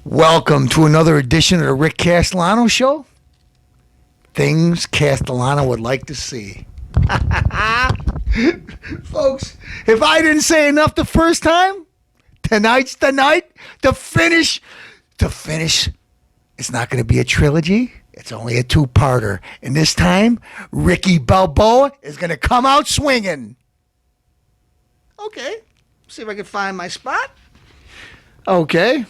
Welcome to another edition of the Rick Castellano Show. Things Castellano would like to see. Folks, if I didn't say enough the first time, tonight's the night to finish. It's not going to be a trilogy. It's only a two-parter. And this time, Ricky Balboa is going to come out swinging. Okay. See if I can find my spot. Okay.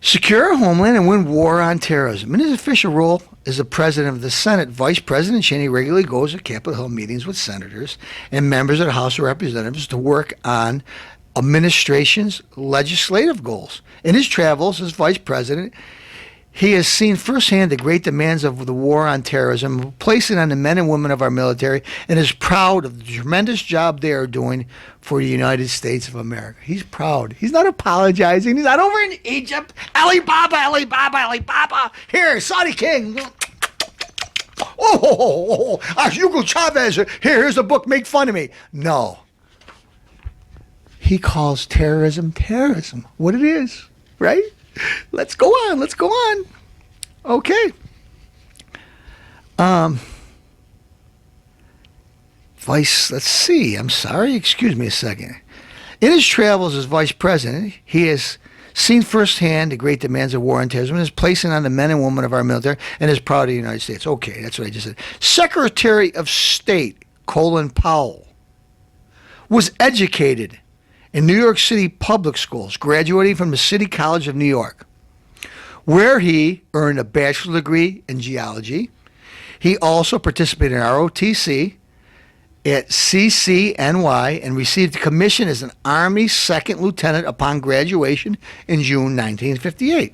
Secure homeland and win war on terrorism. In his official role as the president of the Senate, Vice President Cheney regularly goes to Capitol Hill meetings with senators and members of the House of Representatives to work on administration's legislative goals. In his travels as vice president, he has seen firsthand the great demands of the war on terrorism, placing on the men and women of our military, and is proud of the tremendous job they are doing for the United States of America. He's proud. He's not apologizing. He's not over in Egypt. Alibaba. Here, Saudi King. Hugo Chavez. Here's a book. Make fun of me. No. He calls terrorism what it is, right? Let's go on. Okay. Let's see. I'm sorry. Excuse me a second. In his travels as vice president, he has seen firsthand the great demands of war on terrorism and is placing on the men and women of our military and is proud of the United States. Okay, that's what I just said. Secretary of State, Colin Powell, was educated in New York City public schools, graduating from the City College of New York, where he earned a bachelor's degree in geology. He also participated in ROTC at CCNY and received a commission as an Army second lieutenant upon graduation in June 1958.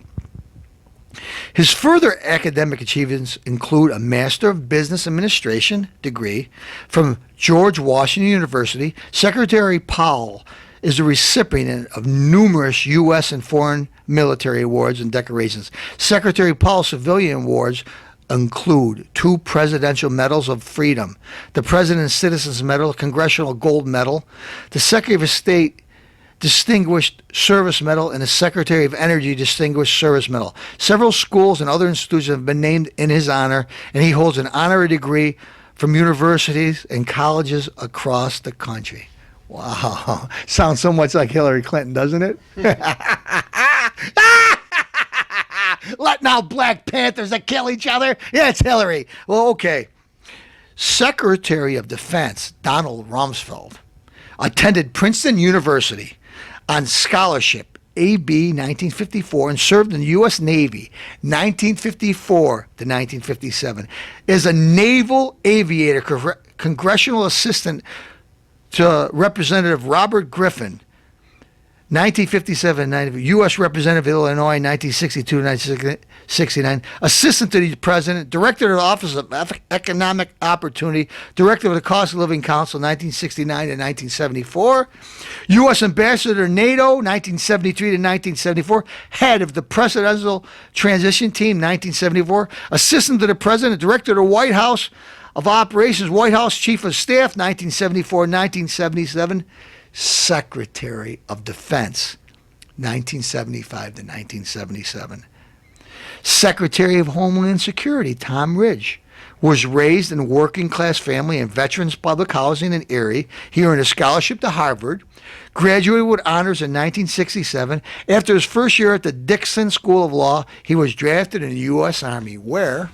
His further academic achievements include a Master of Business Administration degree from George Washington University. Secretary Powell is the recipient of numerous U.S. and foreign military awards and decorations. Secretary Powell's civilian awards include 2 Presidential Medals of Freedom, the President's Citizens Medal, Congressional Gold Medal, the Secretary of State Distinguished Service Medal, and the Secretary of Energy Distinguished Service Medal. Several schools and other institutions have been named in his honor, and he holds an honorary degree from universities and colleges across the country. Wow. Sounds so much like Hillary Clinton, doesn't it? Letting out Black Panthers that kill each other? Yeah, it's Hillary. Well, okay. Secretary of Defense Donald Rumsfeld attended Princeton University on scholarship AB 1954 and served in the U.S. Navy 1954 to 1957 as a naval aviator, congressional assistant to Representative Robert Griffin, 1957, U.S. Representative of Illinois, 1962 1969, Assistant to the President, Director of the Office of Economic Opportunity, Director of the Cost of Living Council, 1969 to 1974, U.S. Ambassador to NATO, 1973 to 1974, Head of the Presidential Transition Team, 1974, Assistant to the President, Director of the White House of Operations, White House Chief of Staff, 1974-1977, Secretary of Defense, 1975 to 1977. Secretary of Homeland Security, Tom Ridge, was raised in a working-class family in Veterans Public Housing in Erie. He earned a scholarship to Harvard, graduated with honors in 1967. After his first year at the Dixon School of Law, he was drafted in the U.S. Army, where...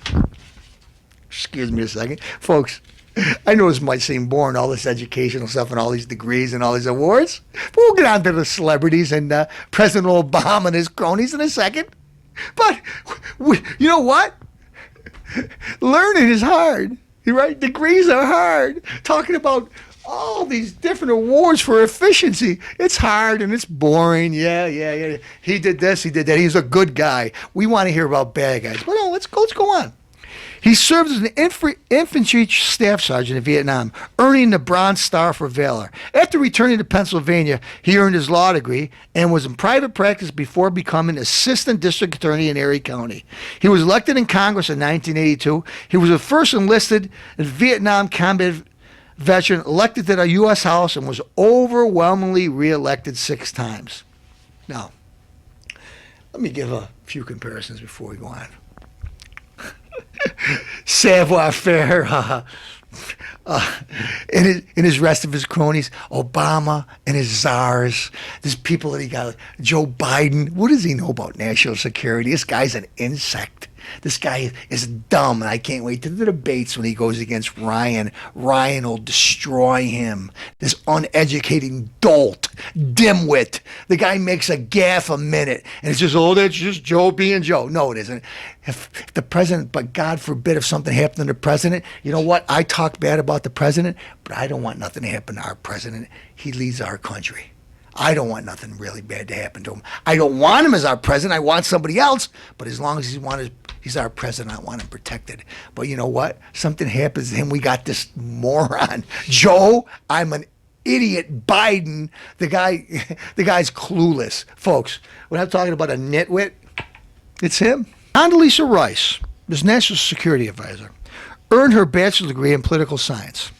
Excuse me a second. Folks, I know this might seem boring, all this educational stuff and all these degrees and all these awards. But we'll get on to the celebrities and President Obama and his cronies in a second. But you know what? Learning is hard, right? Degrees are hard. Talking about all these different awards for efficiency. It's hard and it's boring. Yeah. He did this, he did that. He's a good guy. We want to hear about bad guys. But no, let's go on. He served as an infantry staff sergeant in Vietnam, earning the Bronze Star for Valor. After returning to Pennsylvania, he earned his law degree and was in private practice before becoming assistant district attorney in Erie County. He was elected in Congress in 1982. He was the first enlisted in Vietnam combat veteran, elected to the U.S. House and was overwhelmingly reelected 6 times. Now, let me give a few comparisons before we go on. Savoir-faire, in his rest of his cronies, Obama and his czars, there's people that he got, Joe Biden. What does he know about national security? This guy's an insect. This guy is dumb, and I can't wait to the debates when he goes against Ryan. Ryan will destroy him. This uneducated dolt, dimwit. The guy makes a gaffe a minute, and it's just, oh, that's just Joe being Joe. No, it isn't. If the president, but God forbid if something happened to the president, you know what? I talk bad about the president, but I don't want nothing to happen to our president. He leads our country. I don't want nothing really bad to happen to him. I don't want him as our president. I want somebody else. But as long as he's our president, I want him protected. But you know what? Something happens to him. We got this moron. Joe, I'm an idiot. Biden, the guy's clueless. Folks, when I'm talking about a nitwit, it's him. Condoleezza Rice, this national security advisor, earned her bachelor's degree in political science.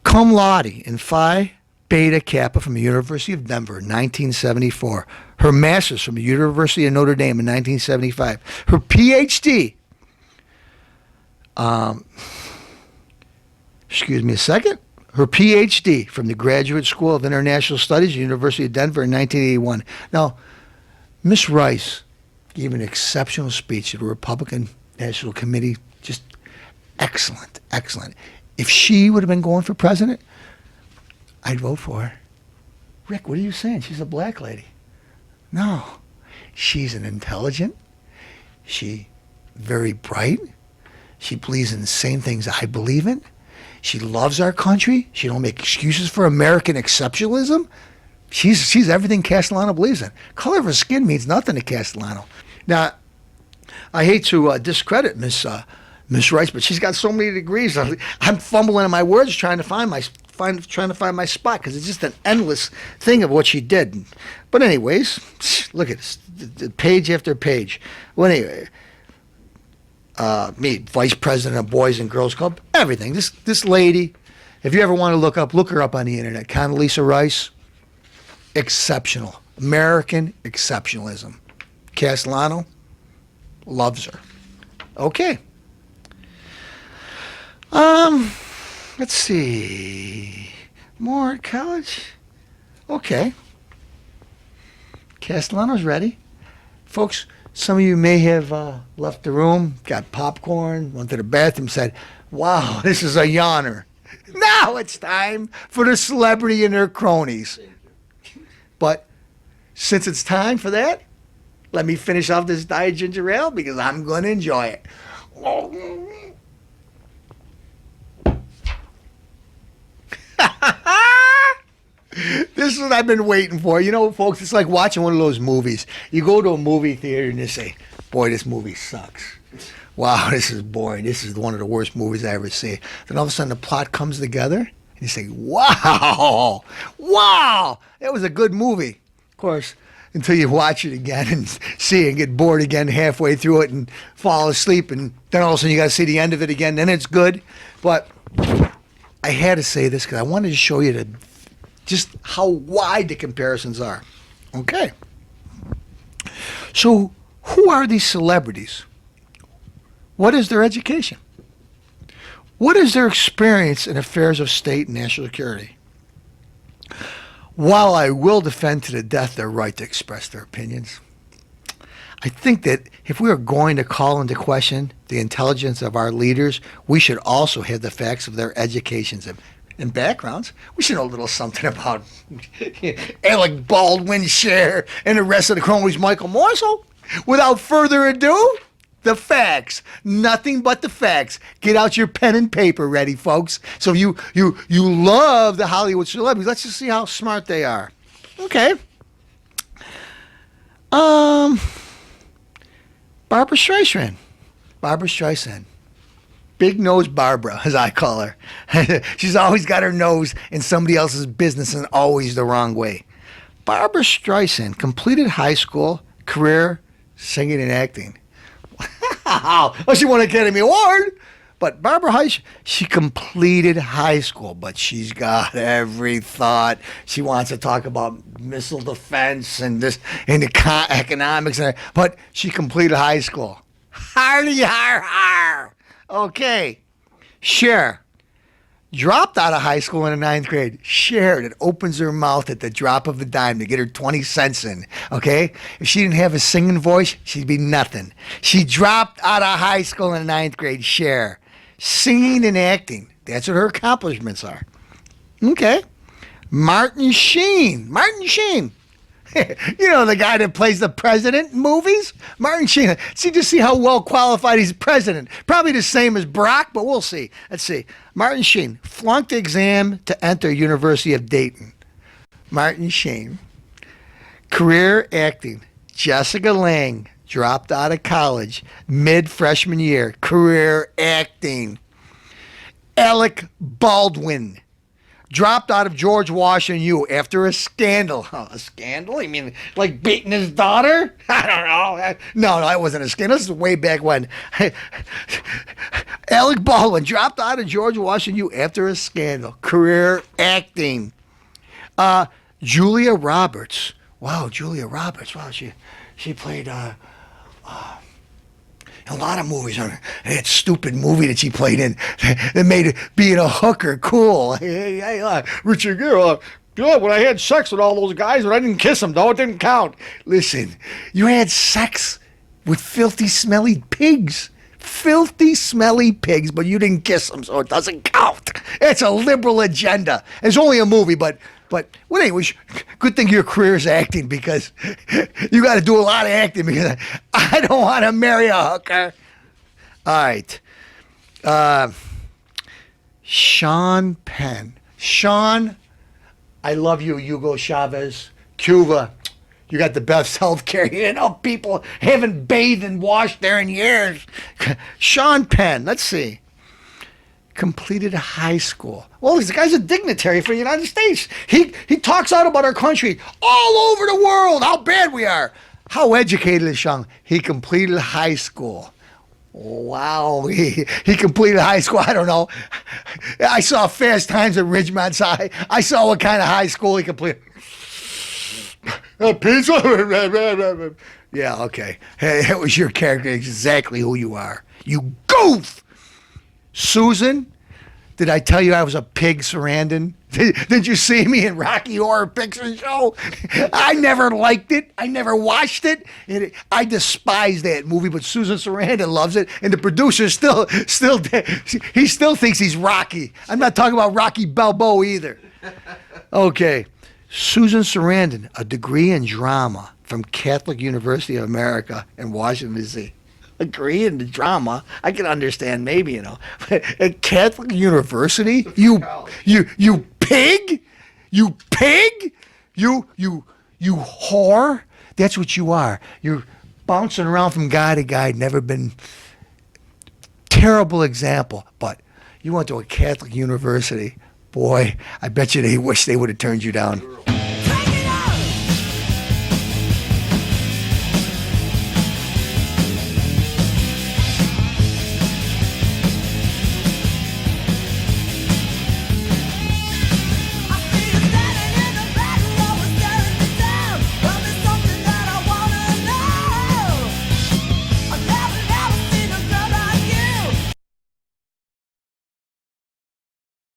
Cum laude in Phi Beta Kappa from the University of Denver in 1974. Her master's from the University of Notre Dame in 1975. Her PhD, excuse me a second, her PhD from the Graduate School of International Studies, University of Denver in 1981. Now, Miss Rice gave an exceptional speech at the Republican National Committee. Just excellent, excellent. If she would have been going for president, I'd vote for her. Rick, what are you saying? She's a black lady. No, she's an intelligent. She very bright. She believes in the same things I believe in. She loves our country. She don't make excuses for American exceptionalism. She's everything Castellano believes in. Color of her skin means nothing to Castellano. Now, I hate to discredit Miss Rice, but she's got so many degrees. I'm fumbling in my words trying to find my spot because it's just an endless thing of what she did. But anyways, look at this, the page after page. Well, anyway, me, vice president of Boys and Girls Club, everything. This lady, if you ever want to look her up on the internet. Condoleezza Rice, exceptional, American exceptionalism. Castellano loves her. Okay. Let's see. More at college? Okay. Castellano's ready. Folks, some of you may have left the room, got popcorn, went to the bathroom, said, wow, this is a yawner. Now it's time for the celebrity and their cronies. But since it's time for that, let me finish off this Diet Ginger Ale because I'm going to enjoy it. This is what I've been waiting for. You know, folks, it's like watching one of those movies. You go to a movie theater and you say, boy, this movie sucks. Wow, this is boring. This is one of the worst movies I ever see. Then all of a sudden the plot comes together and you say, wow, that was a good movie. Of course, until you watch it again and see it and get bored again halfway through it and fall asleep, and then all of a sudden you got to see the end of it again, then it's good. But I had to say this because I wanted to show you just how wide the comparisons are. Okay. So who are these celebrities? What is their education? What is their experience in affairs of state and national security? While I will defend to the death their right to express their opinions, I think that if we are going to call into question the intelligence of our leaders, we should also have the facts of their educations and backgrounds. We should know a little something about Alec Baldwin, Cher, and the rest of the cronies, Michael Morsel. Without further ado, the facts. Nothing but the facts. Get out your pen and paper ready, folks. So you love the Hollywood celebrities. Let's just see how smart they are. Okay. Barbra Streisand. Big nose Barbara, as I call her. She's always got her nose in somebody else's business and always the wrong way. Barbra Streisand completed high school career singing and acting. Wow. Oh, she won an Academy Award. But Barbara Heiss, she completed high school, but she's got every thought. She wants to talk about missile defense and this and economics, but she completed high school. Hardy har har. Okay. Cher dropped out of high school in the ninth grade. Cher that opens her mouth at the drop of a dime to get her 20 cents in. Okay? If she didn't have a singing voice, she'd be nothing. She dropped out of high school in the ninth grade. Cher. Singing and acting. That's what her accomplishments are. Okay. Martin Sheen. Martin Sheen. You know, the guy that plays the president in movies? Martin Sheen. See how well qualified he's president. Probably the same as Brock, but we'll see. Let's see. Martin Sheen flunked the exam to enter University of Dayton. Martin Sheen. Career acting. Jessica Lange dropped out of college mid-freshman year. Career acting. Alec Baldwin dropped out of George Washington U after a scandal. Oh, a scandal? You mean like beating his daughter? I don't know. No, that wasn't a scandal. This is way back when. Alec Baldwin dropped out of George Washington U after a scandal. Career acting. Julia Roberts. Wow, Julia Roberts. Wow, she played a lot of movies. That stupid movie that she played in that made being a hooker cool. Hey, Richard Gere, yeah, when I had sex with all those guys, but I didn't kiss them, though, it didn't count. Listen, you had sex with filthy, smelly pigs. Filthy, smelly pigs, but you didn't kiss them, so it doesn't count. It's a liberal agenda. It's only a movie, but well, anyway, good thing your career is acting because you got to do a lot of acting because I don't want to marry a hooker. All right. Sean Penn. Sean, I love you, Hugo Chavez. Cuba, you got the best health care. You know, people haven't bathed and washed there in years. Sean Penn, let's see. Completed high school. Well, this guy's a dignitary for the United States. He talks out about our country all over the world, how bad we are. How educated is Sean? He completed high school. Wow, he completed high school. I don't know. I saw Fast Times at Ridgemont High. I saw what kind of high school he completed. Pizza? Yeah, okay. Hey, that was your character, exactly who you are. You goof! Susan, did I tell you I was a pig, Sarandon? Did you see me in Rocky Horror Picture Show? I never liked it. I never watched it. I despise that movie, but Susan Sarandon loves it, and the producer still thinks he's Rocky. I'm not talking about Rocky Balboa either. Okay, Susan Sarandon, a degree in drama from Catholic University of America in Washington, D.C. Agree in the drama, I can understand maybe, you know. At Catholic University, you pig, you whore. That's what you are. You're bouncing around from guy to guy. Never been. Terrible example, but you went to a Catholic university. Boy, I bet you they wish they would have turned you down.